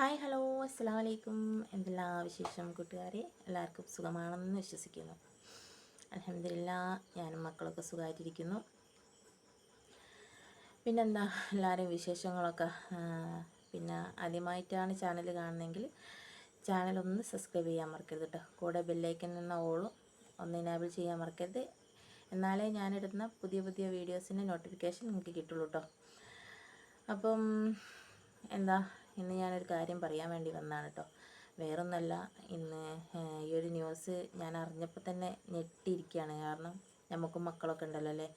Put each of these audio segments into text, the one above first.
Hi hello അസ്സലാമു അലൈക്കും. എന്തെല്ലാ വിശേഷം കൂട്ടുകാരെ? എല്ലാവർക്കും സുഖമാണെന്ന് വിശ്വസിക്കുന്നു. അൽഹംദുലില്ലാഹ് ഞാനും മക്കളൊക്കെ സുഖമായിട്ടിരിക്കുന്നു. പിന്നെന്താ എല്ലാവരെയും വിശേഷങ്ങളൊക്കെ. പിന്നെ ആദ്യമായിട്ടാണ് ചാനൽ കാണുന്നതെങ്കിൽ ചാനലൊന്ന് സബ്സ്ക്രൈബ് ചെയ്യാൻ മറക്കരുത് കേട്ടോ. കൂടെ ബെല്ലൈക്കൻ എന്ന ഓളും ഒന്ന് എനാബിൾ ചെയ്യാൻ മറക്കരുത്. എന്നാലേ ഞാനിടുന്ന പുതിയ പുതിയ വീഡിയോസിൻ്റെ നോട്ടിഫിക്കേഷൻ നിങ്ങൾക്ക് കിട്ടുള്ളൂ കേട്ടോ. അപ്പം എന്താ, ഇന്ന് ഞാനൊരു കാര്യം പറയാൻ വേണ്ടി വന്നതാണ് കേട്ടോ. വേറൊന്നല്ല, ഇന്ന് ഈ ഒരു ന്യൂസ് ഞാൻ അറിഞ്ഞപ്പോൾ തന്നെ ഞെട്ടിയിരിക്കുകയാണ്. കാരണം നമുക്കും മക്കളൊക്കെ ഉണ്ടല്ലോ അല്ലേ.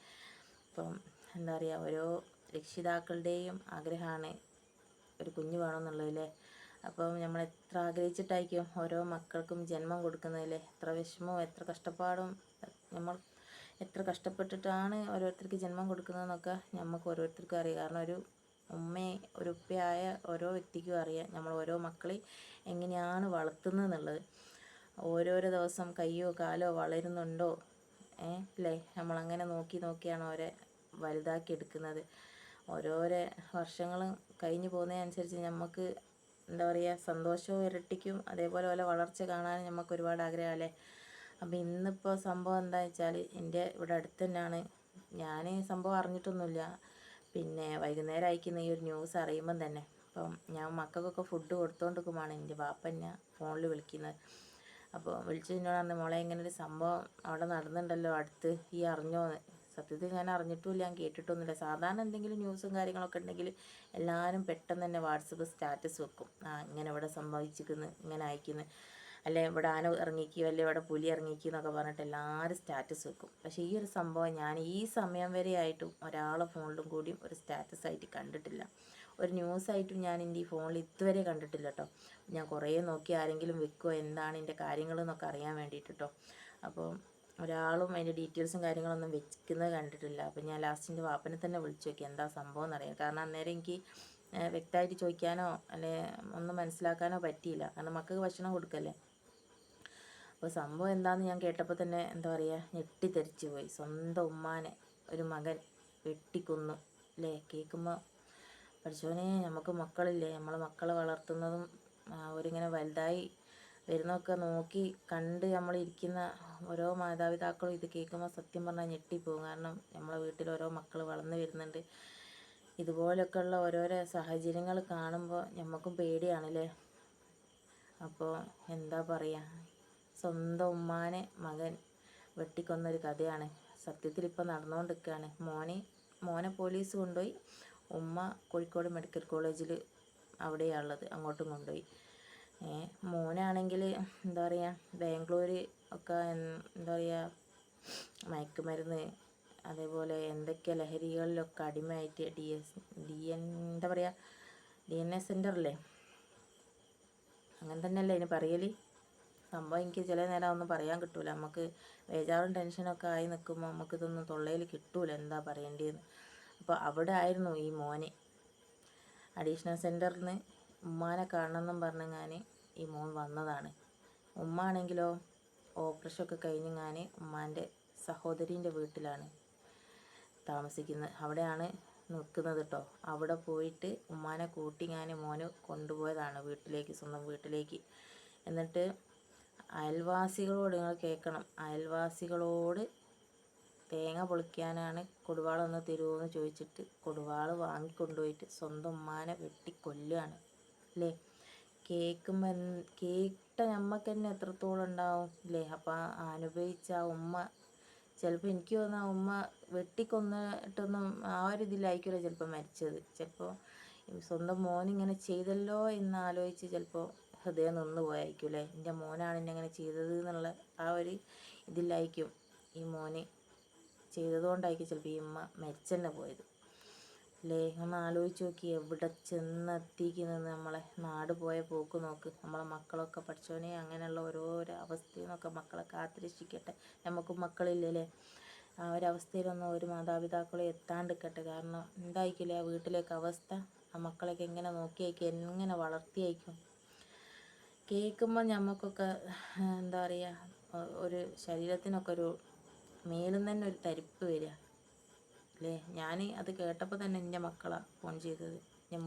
അപ്പം എന്താ പറയുക, ഓരോ രക്ഷിതാക്കളുടെയും ആഗ്രഹമാണ് ഒരു കുഞ്ഞ് വേണമെന്നുള്ളതല്ലേ. അപ്പം നമ്മൾ എത്ര ആഗ്രഹിച്ചിട്ടായിരിക്കും ഓരോ മക്കൾക്കും ജന്മം കൊടുക്കുന്നതല്ലേ. എത്ര വിഷമവും എത്ര കഷ്ടപ്പാടും നമ്മൾ എത്ര കഷ്ടപ്പെട്ടിട്ടാണ് ഓരോരുത്തർക്ക് ജന്മം കൊടുക്കുന്നതെന്നൊക്കെ നമുക്ക് ഓരോരുത്തർക്കും അറിയാം. കാരണം ഒരു ഉമ്മയെ ഒരു ഉപ്പയായ ഓരോ വ്യക്തിക്കും അറിയാം നമ്മൾ ഓരോ മക്കളെ എങ്ങനെയാണ് വളർത്തുന്നതെന്നുള്ളത്. ഓരോരോ ദിവസം കയ്യോ കാലോ വളരുന്നുണ്ടോ അല്ലേ, നമ്മളങ്ങനെ നോക്കി നോക്കിയാണ് ഓരെ വലുതാക്കി എടുക്കുന്നത്. ഓരോരോ വർഷങ്ങളും കഴിഞ്ഞു പോകുന്നതനുസരിച്ച് നമുക്ക് എന്താ പറയുക, സന്തോഷവും ഇരട്ടിക്കും. അതേപോലെ പോലെ വളർച്ച കാണാനും നമുക്ക് ഒരുപാട് ആഗ്രഹമല്ലേ. അപ്പം ഇന്നിപ്പോൾ സംഭവം എന്താ വെച്ചാൽ, എൻ്റെ ഇവിടെ അടുത്ത് തന്നെയാണ്. ഞാൻ സംഭവം അറിഞ്ഞിട്ടൊന്നുമില്ല. പിന്നെ വൈകുന്നേരം അയക്കുന്ന ഈ ഒരു ന്യൂസ് അറിയുമ്പം തന്നെ, അപ്പം ഞാൻ മക്കൾക്കൊക്കെ ഫുഡ് കൊടുത്തുകൊണ്ടിരിക്കുമ്പോഴാണ് എൻ്റെ ബാപ്പ എന്നെ ഫോണിൽ വിളിക്കുന്നത്. അപ്പോൾ വിളിച്ചതിനോട് പറഞ്ഞ, മോളെ ഇങ്ങനെ ഒരു സംഭവം അവിടെ നടന്നിട്ടുണ്ടല്ലോ അടുത്ത്, ഈ അറിഞ്ഞോന്ന്. സത്യത്തിൽ ഞാൻ അറിഞ്ഞിട്ടുമില്ല, ഞാൻ കേട്ടിട്ടൊന്നുമില്ല. സാധാരണ എന്തെങ്കിലും ന്യൂസും കാര്യങ്ങളൊക്കെ ഉണ്ടെങ്കിൽ എല്ലാവരും പെട്ടെന്ന് തന്നെ വാട്സപ്പ് സ്റ്റാറ്റസ് വെക്കും. ഇങ്ങനെ ഇവിടെ സംഭവിച്ചിരിക്കുന്നു, ഇങ്ങനെ അയക്കുന്നു, അല്ലെ ഇവിടെ ആന ഇറങ്ങിക്കുക, അല്ലെ ഇവിടെ പുലി ഇറങ്ങിക്കുക എന്നൊക്കെ പറഞ്ഞിട്ട് എല്ലാവരും സ്റ്റാറ്റസ് വെക്കും. പക്ഷേ ഈ ഒരു സംഭവം ഞാൻ ഈ സമയം വരെ ആയിട്ടും ഒരാളെ ഫോണിലും കൂടിയും ഒരു സ്റ്റാറ്റസ് ആയിട്ട് കണ്ടിട്ടില്ല. ഒരു ന്യൂസായിട്ടും ഞാൻ എൻ്റെ ഈ ഫോണിൽ ഇതുവരെ കണ്ടിട്ടില്ല കേട്ടോ. ഞാൻ കുറേ നോക്കി ആരെങ്കിലും വെക്കുമോ എന്താണ് എൻ്റെ കാര്യങ്ങളെന്നൊക്കെ അറിയാൻ വേണ്ടിയിട്ട് കേട്ടോ. അപ്പോൾ ഒരാളും അതിൻ്റെ ഡീറ്റെയിൽസും കാര്യങ്ങളൊന്നും വെക്കുന്നത് കണ്ടിട്ടില്ല. അപ്പോൾ ഞാൻ ലാസ്റ്റിൻ്റെ വാപ്പനെ തന്നെ വിളിച്ചു നോക്കി എന്താ സംഭവം എന്നറിയാം. കാരണം അന്നേരം എനിക്ക് വ്യക്തമായിട്ട് ചോദിക്കാനോ അല്ലെ ഒന്നും മനസ്സിലാക്കാനോ പറ്റിയില്ല. കാരണം മക്കൾക്ക് ഭക്ഷണം കൊടുക്കല്ലേ. അപ്പോൾ സംഭവം എന്താണെന്ന് ഞാൻ കേട്ടപ്പോൾ തന്നെ എന്താ പറയുക, ഞെട്ടിത്തെറിച്ച് പോയി. സ്വന്തം ഉമ്മാനെ ഒരു മകൻ വെട്ടിക്കൊന്നു അല്ലേ. കേൾക്കുമ്പോൾ പഠിച്ചോനെ, നമുക്ക് മക്കളില്ലേ, നമ്മളെ മക്കളെ വളർത്തുന്നതും അവരിങ്ങനെ വലുതായി വരുന്നതൊക്കെ നോക്കി കണ്ട് നമ്മളിരിക്കുന്ന ഓരോ മാതാപിതാക്കളും ഇത് കേൾക്കുമ്പോൾ സത്യം പറഞ്ഞാൽ ഞെട്ടിപ്പോകും. കാരണം നമ്മളെ വീട്ടിൽ ഓരോ മക്കൾ വളർന്നു വരുന്നുണ്ട്. ഇതുപോലൊക്കെയുള്ള ഓരോരോ സാഹചര്യങ്ങൾ കാണുമ്പോൾ നമുക്കും പേടിയാണല്ലേ. അപ്പോൾ എന്താ പറയുക, സ്വന്തം ഉമ്മാനെ മകൻ വെട്ടിക്കൊന്നൊരു കഥയാണ് സത്യത്തിൽ ഇപ്പോൾ നടന്നുകൊണ്ടിരിക്കുകയാണ്. മോനെ പോലീസ് കൊണ്ടുപോയി, ഉമ്മ കോഴിക്കോട് മെഡിക്കൽ കോളേജിൽ അവിടെയാണുള്ളത്, അങ്ങോട്ടും കൊണ്ടുപോയി. മോനാണെങ്കിൽ എന്താ പറയുക, ബാംഗ്ലൂർ ഒക്കെ എന്താ പറയുക മയക്കുമരുന്ന് അതേപോലെ എന്തൊക്കെ ലഹരികളിലൊക്കെ അടിമയായിട്ട് എന്താ പറയുക DNA സെൻ്ററില്ലേ, അങ്ങനെ തന്നെയല്ലേ അതിന് പറയൽ. സംഭവം എനിക്ക് ചില നേരം ഒന്നും പറയാൻ കിട്ടൂല. നമുക്ക് ബേജാറും ടെൻഷനൊക്കെ ആയി നിൽക്കുമ്പോൾ നമുക്കിതൊന്നും തൊള്ളയിൽ കിട്ടൂല എന്താ പറയേണ്ടതെന്ന്. അപ്പോൾ അവിടെ ആയിരുന്നു ഈ മോന്. അഡീഷണൽ സെൻറ്ററിൽ നിന്ന് ഉമ്മാനെ കാണണമെന്നും പറഞ്ഞങ്ങാൻ ഈ മോൻ വന്നതാണ്. ഉമ്മ ആണെങ്കിലോ ഓപ്പറേഷനൊക്കെ കഴിഞ്ഞങ്ങാൻ ഉമ്മാൻ്റെ സഹോദരീൻ്റെ വീട്ടിലാണ് താമസിക്കുന്നത്, അവിടെയാണ് നിൽക്കുന്നത് കേട്ടോ. അവിടെ പോയിട്ട് ഉമ്മാനെ കൂട്ടി ഞാൻ മോന് കൊണ്ടുപോയതാണ് വീട്ടിലേക്ക്, സ്വന്തം വീട്ടിലേക്ക്. എന്നിട്ട് അയൽവാസികളോട്, നിങ്ങൾ കേൾക്കണം, അയൽവാസികളോട് തേങ്ങ പൊളിക്കാനാണ് കൊടുവാളൊന്ന് തരുമോയെന്ന് ചോദിച്ചിട്ട് കൊടുവാൾ വാങ്ങിക്കൊണ്ടുപോയിട്ട് സ്വന്തം ഉമ്മാനെ വെട്ടിക്കൊല്ലുകയാണ് അല്ലേ. കേൾക്കുമ്പോൾ കേട്ട നമുക്ക് തന്നെ എത്രത്തോളം ഉണ്ടാവും അല്ലേ. അപ്പോൾ അനുഭവിച്ച ആ ഉമ്മ, ചിലപ്പോൾ എനിക്ക് തോന്നുന്നു ആ ഉമ്മ വെട്ടിക്കൊന്നിട്ടൊന്നും ആ ഒരു ഇതിലായിരിക്കില്ല ചിലപ്പോൾ മരിച്ചത്. ചിലപ്പോൾ സ്വന്തം മോനിങ്ങനെ ചെയ്തല്ലോ എന്നാലോചിച്ച് ചിലപ്പോൾ ഹൃദയം നിന്ന് പോയായിരിക്കും അല്ലേ. എൻ്റെ മോനാണ് എന്നെ അങ്ങനെ ചെയ്തത് എന്നുള്ള ആ ഒരു ഇതിലായിരിക്കും ഈ മോന് ചെയ്തതുകൊണ്ടായിരിക്കും ചിലപ്പോൾ ഈ ഉമ്മ മരിച്ചെന്നെ പോയത് അല്ലേ. ഒന്ന് ആലോചിച്ച് നോക്കി, എവിടെ ചെന്നെത്തിക്കുന്നത് നമ്മളെ നാട് പോയ പോക്ക് നോക്ക്. നമ്മളെ മക്കളൊക്കെ പഠിച്ചോനെ അങ്ങനെയുള്ള ഓരോരോ അവസ്ഥയിൽ നിന്നൊക്കെ മക്കളെ കാത്തുരക്ഷിക്കട്ടെ. നമുക്കും മക്കളില്ലല്ലേ, ആ ഒരവസ്ഥയിലൊന്നും ഒരു മാതാപിതാക്കളെ എത്താണ്ടിരിക്കട്ടെ. കാരണം എന്തായിരിക്കില്ലേ ആ വീട്ടിലേക്ക് അവസ്ഥ, ആ മക്കളൊക്കെ എങ്ങനെ നോക്കിയായിരിക്കും, എങ്ങനെ വളർത്തിയായിരിക്കും. കേൾക്കുമ്പോൾ നമുക്കൊക്കെ എന്താ പറയുക, ഒരു ശരീരത്തിനൊക്കെ ഒരു മേലിൽ നിന്ന് തന്നെ ഒരു തരിപ്പ് വരിക അല്ലേ. ഞാൻ അത് കേട്ടപ്പോൾ തന്നെ എൻ്റെ മക്കളാണ് ഫോൺ ചെയ്തത്. എൻ്റെ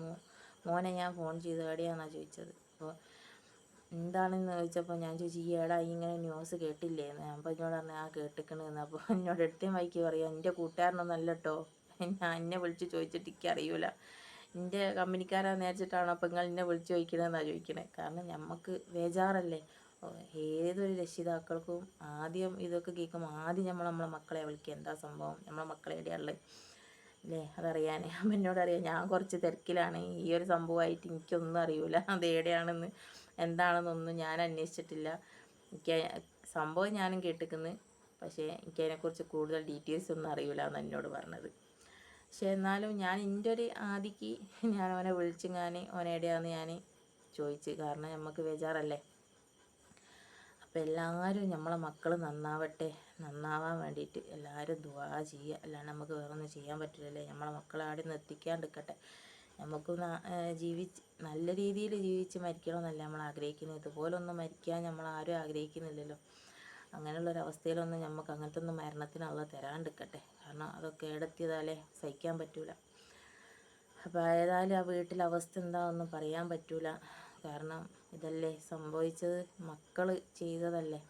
മോനെ ഞാൻ ഫോൺ ചെയ്തു എവിടെയാണെന്നാണ് ചോദിച്ചത്. അപ്പോൾ എന്താണെന്ന് ചോദിച്ചപ്പോൾ ഞാൻ ചോദിച്ചു ഈ ഏടാ ഇങ്ങനെ ന്യൂസ് കേട്ടില്ലേന്ന്. അപ്പോൾ എന്നോട് പറഞ്ഞു ആ കേട്ടിക്കണെന്ന്. അപ്പോൾ എന്നോട് എടുത്തേ വായിക്കി പറയാം എൻ്റെ കൂട്ടുകാരനൊന്നല്ല കേട്ടോ, ഞാൻ എന്നെ വിളിച്ച് ചോദിച്ചിട്ട് എനിക്ക് അറിയൂല, എൻ്റെ കമ്പനിക്കാരാന്ന് നേരിച്ചിട്ടാണോ അപ്പോൾ നിങ്ങൾ എന്നെ വിളിച്ച് ചോദിക്കണമെന്നാണ് ചോദിക്കണത്. കാരണം നമുക്ക് ബേജാറല്ലേ. ഏതൊരു രക്ഷിതാക്കൾക്കും ആദ്യം ഇതൊക്കെ കേൾക്കുമ്പോൾ ആദ്യം നമ്മളെ മക്കളെ വിളിക്കുക, എന്താ സംഭവം, നമ്മളെ മക്കളെ എവിടെയുള്ളത് അല്ലേ അതറിയാൻ. അപ്പം എന്നോട് അറിയാം ഞാൻ കുറച്ച് തിരക്കിലാണ്, ഈ ഒരു സംഭവമായിട്ട് എനിക്കൊന്നും അറിയില്ല, അത് എവിടെയാണെന്ന് എന്താണെന്നൊന്നും ഞാൻ അന്വേഷിച്ചിട്ടില്ല. എനിക്ക് സംഭവം ഞാനും കേട്ടിക്കുന്നു, പക്ഷേ എനിക്കതിനെക്കുറിച്ച് കൂടുതൽ ഡീറ്റെയിൽസ് ഒന്നും അറിയില്ല എന്ന് എന്നോട് പറഞ്ഞത്. പക്ഷേ എന്നാലും ഞാൻ എൻ്റെ ഒരു ആദിക്ക് ഞാൻ അവനെ വിളിച്ചെങ്ങാൻ ഓൻ എവിടെയാണെന്ന് ഞാൻ ചോദിച്ചു. കാരണം നമുക്ക് ബേജാറല്ലേ. അപ്പോൾ എല്ലാവരും നമ്മളെ മക്കൾ നന്നാവട്ടെ, നന്നാവാൻ വേണ്ടിയിട്ട് എല്ലാവരും ദുആ ചെയ്യുക. അല്ലാണ്ട് നമുക്ക് വേറൊന്നും ചെയ്യാൻ പറ്റില്ലല്ലേ. നമ്മളെ മക്കളെ ആടെ നിർത്തിക്കാണ്ടിരിക്കട്ടെ. നമുക്ക് നല്ല രീതിയിൽ ജീവിച്ച് മരിക്കണമെന്നല്ല നമ്മൾ ആഗ്രഹിക്കുന്നത്. ഇതുപോലൊന്നും മരിക്കാൻ നമ്മൾ ആരും ആഗ്രഹിക്കുന്നില്ലല്ലോ. അങ്ങനെയുള്ളൊരവസ്ഥയിലൊന്നും നമുക്ക് അങ്ങനത്തെ ഒന്നും മരണത്തിനുള്ള തരാണ്ടിരിക്കട്ടെ. കാരണം അതൊക്കെ ഏടെത്തിയതാലേ സഹിക്കാൻ പറ്റൂല. അപ്പോൾ ഏതായാലും ആ വീട്ടിലെ അവസ്ഥ എന്താണെന്നും പറയാൻ പറ്റൂല. കാരണം ഇതല്ലേ സംഭവിച്ചത്, മക്കൾ ചെയ്തതല്ലേ.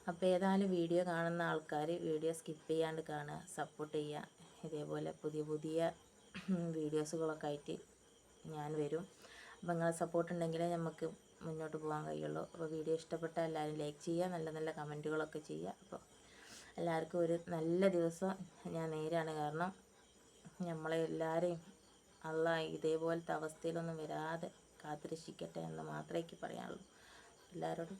അപ്പോൾ ഏതായാലും വീഡിയോ കാണുന്ന ആൾക്കാർ വീഡിയോ സ്കിപ്പ് ചെയ്യാണ്ട് കാണുക, സപ്പോർട്ട് ചെയ്യുക. ഇതേപോലെ പുതിയ പുതിയ വീഡിയോസുകളൊക്കെ ആയിട്ട് ഞാൻ വരും. അപ്പോൾ നിങ്ങളെ സപ്പോർട്ട് ഉണ്ടെങ്കിലേ നമുക്ക് മുന്നോട്ട് പോകാൻ കഴിയുള്ളൂ. അപ്പോൾ വീഡിയോ ഇഷ്ടപ്പെട്ടാൽ എല്ലാവരും ലൈക്ക് ചെയ്യുക, നല്ല നല്ല കമൻറ്റുകളൊക്കെ ചെയ്യുക. അപ്പോൾ എല്ലാവർക്കും ഒരു നല്ല ദിവസം ഞാൻ നേരാണ്. കാരണം നമ്മളെ എല്ലാവരെയും അള്ളാഹ് ഇതേപോലത്തെ അവസ്ഥയിലൊന്നും വരാതെ കാത്തുരക്ഷിക്കട്ടെ എന്ന് മാത്രമേ എനിക്ക് പറയാനുള്ളൂ. എല്ലാവരോടും